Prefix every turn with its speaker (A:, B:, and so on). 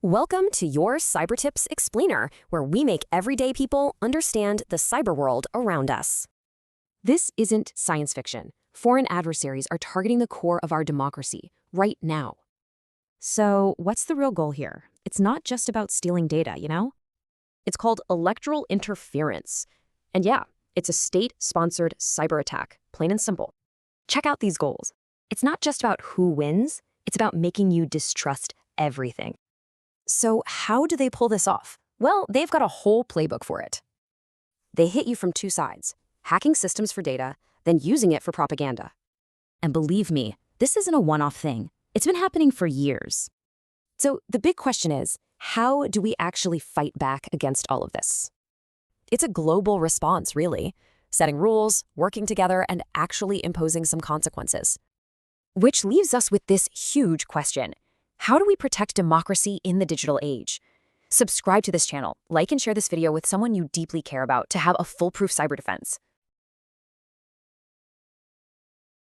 A: Welcome to your Cyber Tips Explainer, where we make everyday people understand the cyber world around us. This isn't science fiction. Foreign adversaries are targeting the core of our democracy right now. So, what's the real goal here? It's not just about stealing data, you know? It's called electoral interference. And yeah, it's a state-sponsored cyber attack, plain and simple. Check out these goals. It's not just about who wins, it's about making you distrust everything. So how do they pull this off? Well, they've got a whole playbook for it. They hit you from two sides, hacking systems for data, then using it for propaganda. And believe me, this isn't a one-off thing. It's been happening for years. So the big question is, how do we actually fight back against all of this? It's a global response, really, setting rules, working together, and actually imposing some consequences. Which leaves us with this huge question. How do we protect democracy in the digital age? Subscribe to this channel, like and share this video with someone you deeply care about to have a foolproof cyber defense.